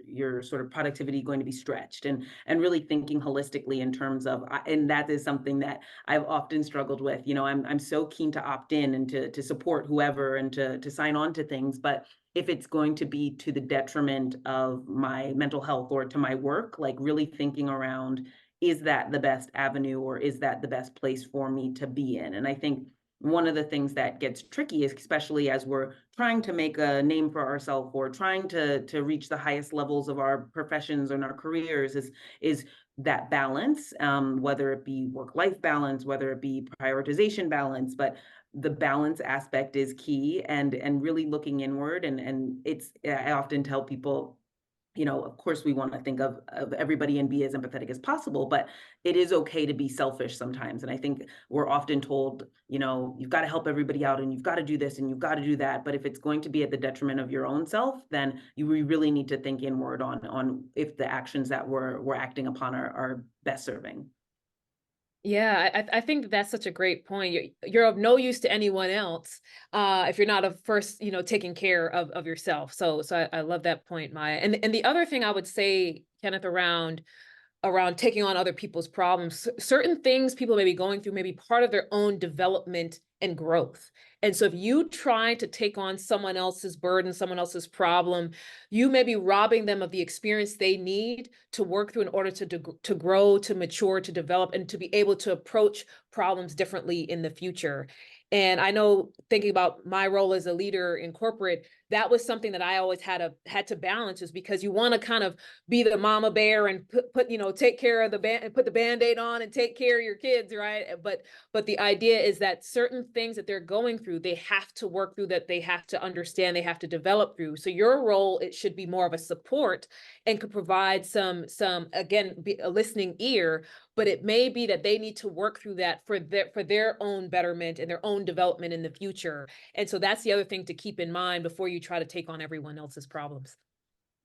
sort of productivity going to be stretched, and really thinking holistically in terms of, and that is something that I've often struggled with. I'm so keen to opt in and to support whoever, and to sign on to things, but if it's going to be to the detriment of my mental health or to my work, like really thinking around, is that the best avenue, or is that the best place for me to be in? And I think one of the things that gets tricky is, especially as we're trying to make a name for ourselves, or trying to reach the highest levels of our professions and our careers, is that balance, whether it be work-life balance, whether it be prioritization balance, but the balance aspect is key, and really looking inward. And I often tell people, of course we want to think of everybody and be as empathetic as possible, but it is okay to be selfish sometimes. And I think we're often told, you've got to help everybody out, and you've got to do this, and you've got to do that. But if it's going to be at the detriment of your own self, then we really need to think inward on if the actions that we're acting upon are best serving. Yeah, I think that's such a great point. You're of no use to anyone else if you're not first, taking care of yourself. So I love that point, Maya. And the other thing I would say, Kenneth, around taking on other people's problems. Certain things people may be going through may be part of their own development and growth. And so if you try to take on someone else's burden, someone else's problem, you may be robbing them of the experience they need to work through in order to grow, to mature, to develop, and to be able to approach problems differently in the future. And I know, thinking about my role as a leader in corporate, that was something that I always had to balance, is because you want to kind of be the mama bear and take care of the band and put the Band-Aid on and take care of your kids, right? But the idea is that certain things that they're going through, they have to work through, that they have to understand, they have to develop through. So your role, it should be more of a support, and could provide some again, be a listening ear. But it may be that they need to work through that for their own betterment and their own development in the future. And so that's the other thing to keep in mind before you try to take on everyone else's problems.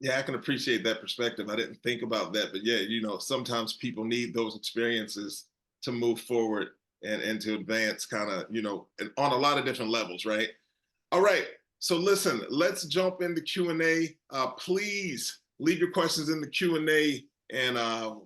Yeah, I can appreciate that perspective. I didn't think about that, but yeah, sometimes people need those experiences to move forward and to advance, kind of, on a lot of different levels, right? All right. So listen, let's jump into Q&A. Please leave your questions in the Q&A, and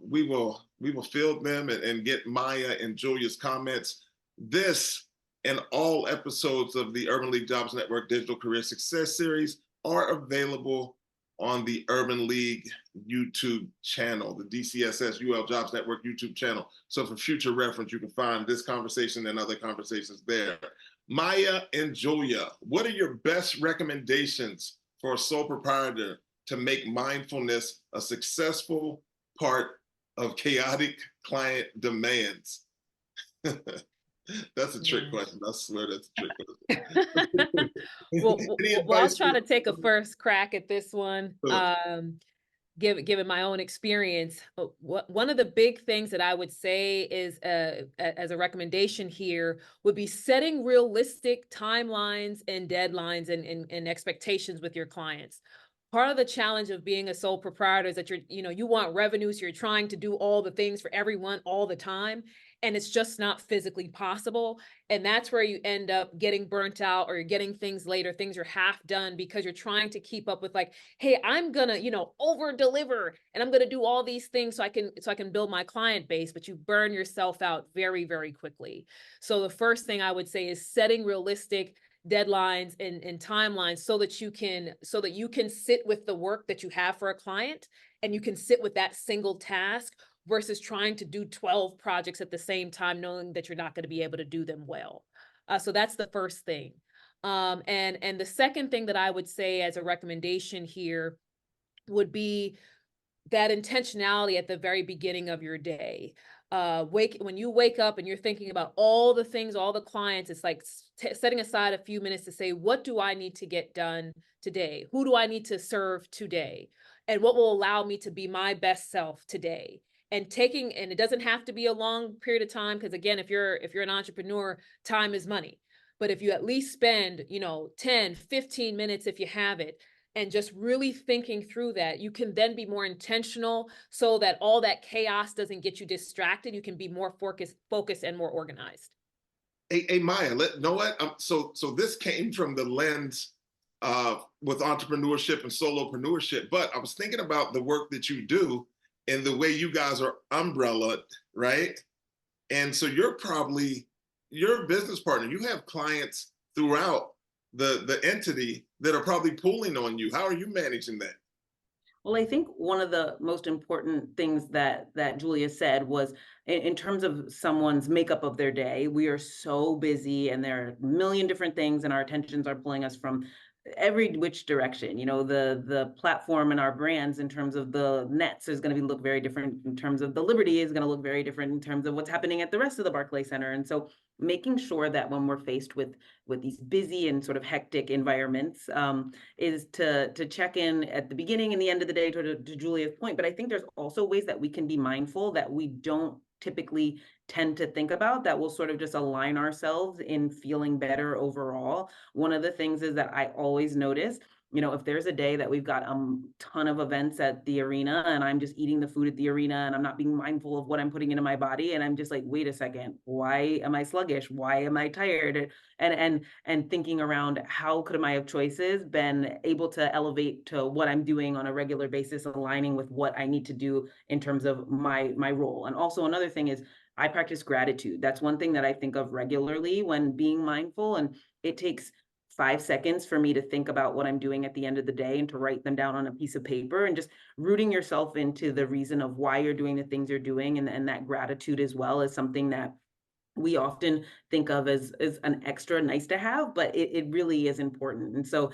we will field them and get Maya and Julia's comments. This and all episodes of the Urban League Jobs Network Digital Career Success Series are available on the Urban League YouTube channel, the DCSS UL Jobs Network YouTube channel. So for future reference, you can find this conversation and other conversations there. Maya and Julia, what are your best recommendations for a sole proprietor to make mindfulness a successful part of chaotic client demands? That's a trick question. I swear that's a trick question. Well, I'll try to take a first crack at this one. Given my own experience, one of the big things that I would say is, as a recommendation here, would be setting realistic timelines and deadlines and expectations with your clients. Part of the challenge of being a sole proprietor is that you want revenues, you're trying to do all the things for everyone all the time, and it's just not physically possible. And that's where you end up getting burnt out, or you're getting things later, things are half done because you're trying to keep up with, like, hey, I'm gonna, over deliver, and I'm gonna do all these things so I can build my client base, but you burn yourself out very, very quickly. So the first thing I would say is setting realistic deadlines and timelines so that you can sit with the work that you have for a client, and you can sit with that single task versus trying to do 12 projects at the same time, knowing that you're not going to be able to do them well. So that's the first thing. And the second thing that I would say as a recommendation here would be that intentionality at the very beginning of your day. When you wake up and you're thinking about all the things, all the clients, it's like setting aside a few minutes to say, what do I need to get done today? Who do I need to serve today? And what will allow me to be my best self today? and it doesn't have to be a long period of time, because again, if you're an entrepreneur, time is money. But if you at least spend, 10, 15 minutes, if you have it, and just really thinking through that, you can then be more intentional so that all that chaos doesn't get you distracted. You can be more focused and more organized. Hey, Maya, know what? So this came from the lens with entrepreneurship and solopreneurship, but I was thinking about the work that you do and the way you guys are umbrellaed, right? And so you're a business partner. You have clients throughout the entity that are probably pulling on you. How are you managing that? Well, I think one of the most important things that Julia said was in terms of someone's makeup of their day, we are so busy and there are a million different things and our attentions are pulling us from every which direction. The platform and our brands in terms of the nets is going to look very different, in terms of the Liberty is going to look very different in terms of what's happening at the rest of the Barclay Center. And so making sure that when we're faced with these busy and sort of hectic environments, is to check in at the beginning and the end of the day, to Julia's point. But I think there's also ways that we can be mindful that we don't typically tend to think about, that will sort of just align ourselves in feeling better overall. One of the things is that I always notice, if there's a day that we've got a ton of events at the arena and I'm just eating the food at the arena and I'm not being mindful of what I'm putting into my body, and I'm just like, wait a second, why am I sluggish? Why am I tired? And thinking around how could my choices been able to elevate to what I'm doing on a regular basis, aligning with what I need to do in terms of my role. And also another thing is I practice gratitude. That's one thing that I think of regularly when being mindful, and it takes 5 seconds for me to think about what I'm doing at the end of the day and to write them down on a piece of paper, and just rooting yourself into the reason of why you're doing the things you're doing. And that gratitude as well is something that we often think of as an extra nice to have, but it really is important. And so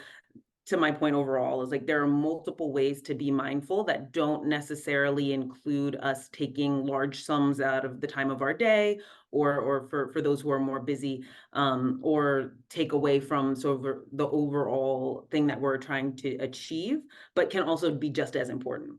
to my point overall is like, there are multiple ways to be mindful that don't necessarily include us taking large sums out of the time of our day, or for those who are more busy, or take away from sort of the overall thing that we're trying to achieve, but can also be just as important.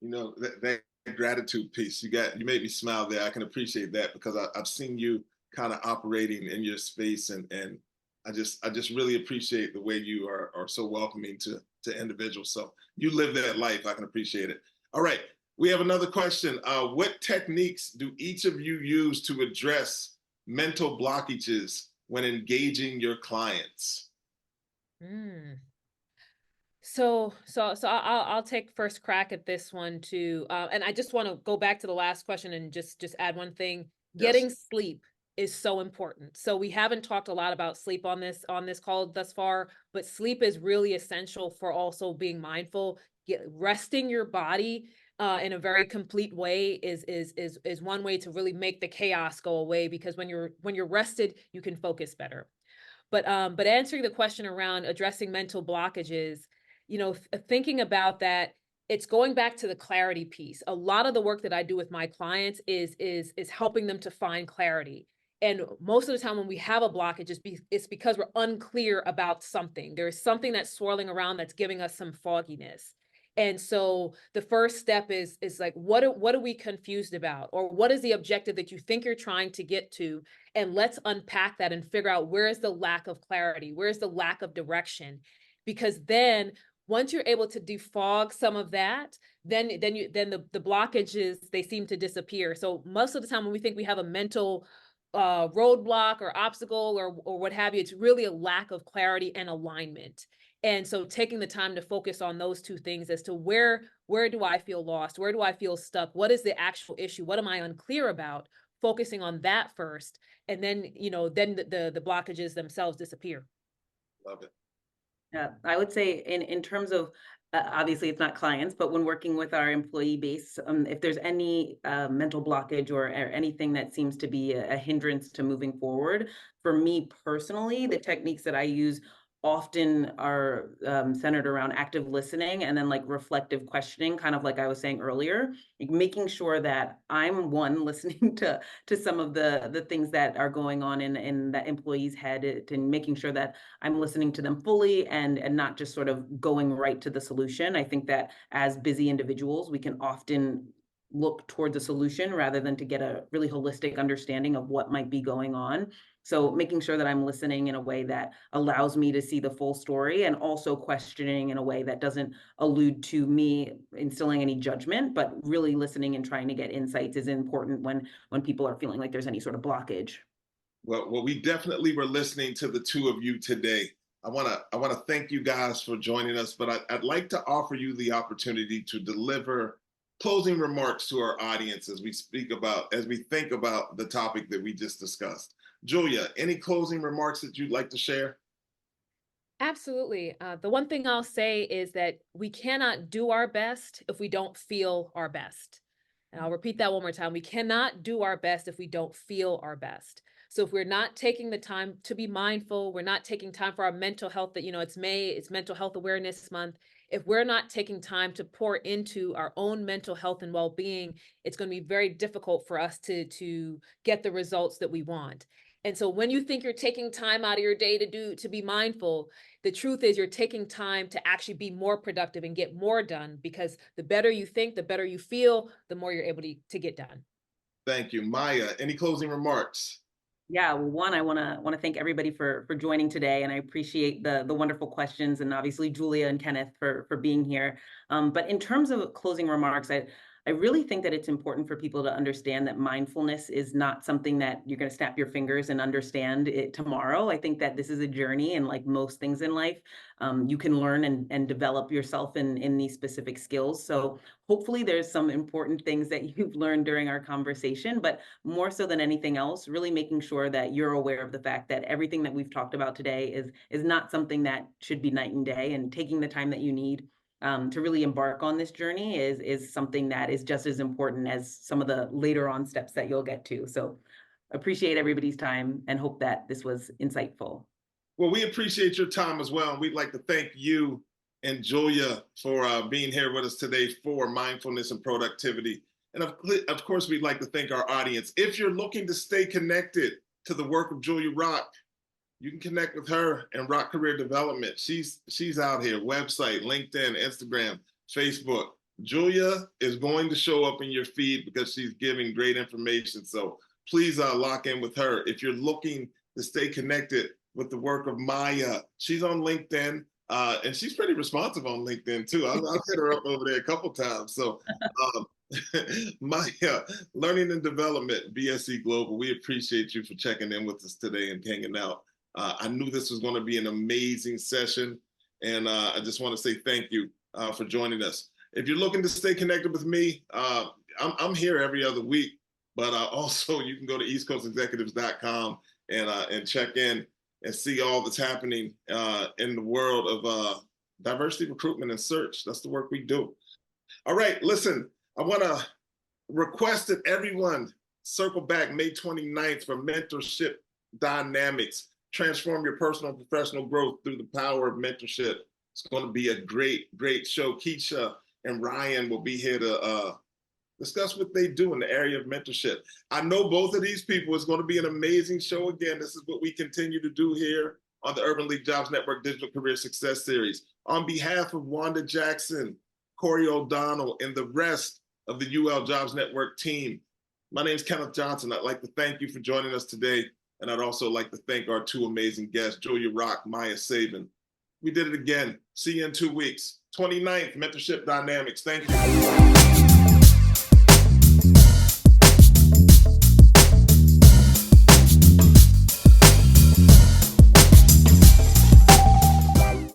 That gratitude piece, you made me smile there. I can appreciate that because I've seen you kind of operating in your space, and I just really appreciate the way you are so welcoming to individuals. So you live that life. I can appreciate it. All right, we have another question. What techniques do each of you use to address mental blockages when engaging your clients? So I'll take first crack at this one too. And I just want to go back to the last question and just add one thing. Getting sleep is so important. So we haven't talked a lot about sleep on this call thus far, but sleep is really essential for also being mindful. Resting your body in a very complete way is one way to really make the chaos go away, because when you're rested, you can focus better. But answering the question around addressing mental blockages, thinking about that, it's going back to the clarity piece. A lot of the work that I do with my clients is helping them to find clarity. And most of the time when we have a blockage, it's because we're unclear about something. There's something that's swirling around that's giving us some fogginess. And so the first step is like, what are we confused about? Or what is the objective that you think you're trying to get to? And let's unpack that and figure out, where is the lack of clarity? Where is the lack of direction? Because then once you're able to defog some of that, then the blockages, they seem to disappear. So most of the time when we think we have a mental roadblock or obstacle or what have you, it's really a lack of clarity and alignment. And so taking the time to focus on those two things as to where do I feel lost? Where do I feel stuck? What is the actual issue? What am I unclear about? Focusing on that first, and then, then the blockages themselves disappear. Love it. Yeah, I would say in terms of, obviously it's not clients, but when working with our employee base, if there's any mental blockage or anything that seems to be a hindrance to moving forward, for me personally, the techniques that I use often are centered around active listening and then like reflective questioning, kind of like I was saying earlier, like making sure that I'm listening to some of the things that are going on in that employee's head, and making sure that I'm listening to them fully and not just sort of going right to the solution. I think that as busy individuals, we can often look towards a solution rather than to get a really holistic understanding of what might be going on. So making sure that I'm listening in a way that allows me to see the full story, and also questioning in a way that doesn't allude to me instilling any judgment, but really listening and trying to get insights is important when people are feeling like there's any sort of blockage. Well, we definitely were listening to the two of you today. I wanna thank you guys for joining us, but I'd like to offer you the opportunity to deliver closing remarks to our audience as we think about the topic that we just discussed. Julia, any closing remarks that you'd like to share? Absolutely. The one thing I'll say is that we cannot do our best if we don't feel our best. And I'll repeat that one more time. We cannot do our best if we don't feel our best. So if we're not taking the time to be mindful, we're not taking time for our mental health, that, it's May, it's Mental Health Awareness Month. If we're not taking time to pour into our own mental health and well-being, it's going to be very difficult for us to get the results that we want. And so when you think you're taking time out of your day to be mindful, the truth is you're taking time to actually be more productive and get more done, because the better you think, the better you feel, the more you're able to get done. Thank you. Maya, any closing remarks? Yeah, well, one, I want to thank everybody for joining today, and I appreciate the wonderful questions, and obviously Julia and Kenneth for being here. But in terms of closing remarks, I really think that it's important for people to understand that mindfulness is not something that you're going to snap your fingers and understand it tomorrow. I think that this is a journey, and like most things in life, you can learn and develop yourself in these specific skills. So hopefully there's some important things that you've learned during our conversation, but more so than anything else, really making sure that you're aware of the fact that everything that we've talked about today is not something that should be night and day, and taking the time that you need to really embark on this journey is something that is just as important as some of the later on steps that you'll get to. So appreciate everybody's time and hope that this was insightful. Well, we appreciate your time as well. And we'd like to thank you and Julia for being here with us today for mindfulness and productivity. And of course, we'd like to thank our audience. If you're looking to stay connected to the work of Julia Rock, you can connect with her and Rock Career Development. She's out here, website, LinkedIn, Instagram, Facebook. Julia is going to show up in your feed because she's giving great information. So please lock in with her. If you're looking to stay connected with the work of Maya, she's on LinkedIn, and she's pretty responsive on LinkedIn too. I've hit her up over there a couple times. So Maya, Learning and Development, BSE Global, we appreciate you for checking in with us today and hanging out. I knew this was going to be an amazing session, and I just want to say thank you for joining us. If you're looking to stay connected with me, I'm here every other week, but also you can go to eastcoastexecutives.com and check in and see all that's happening in the world of diversity recruitment and search. That's the work we do. All right, listen, I want to request that everyone circle back May 29th for Mentorship Dynamics. Transform your personal and professional growth through the power of mentorship. It's going to be a great show. Keisha and Ryan will be here to discuss what they do in the area of mentorship. I know both of these people. It's going to be an amazing show. Again, this is what we continue to do here on the Urban League Jobs Network Digital Career Success Series. On behalf of Wanda Jackson, Corey O'Donnell, and the rest of the UL Jobs Network team, my name is Kenneth Johnson. I'd like to thank you for joining us today. And I'd also like to thank our two amazing guests, Julia Rock, Maya Sabin. We did it again. See you in 2 weeks. 29th, Mentorship Dynamics. Thank you.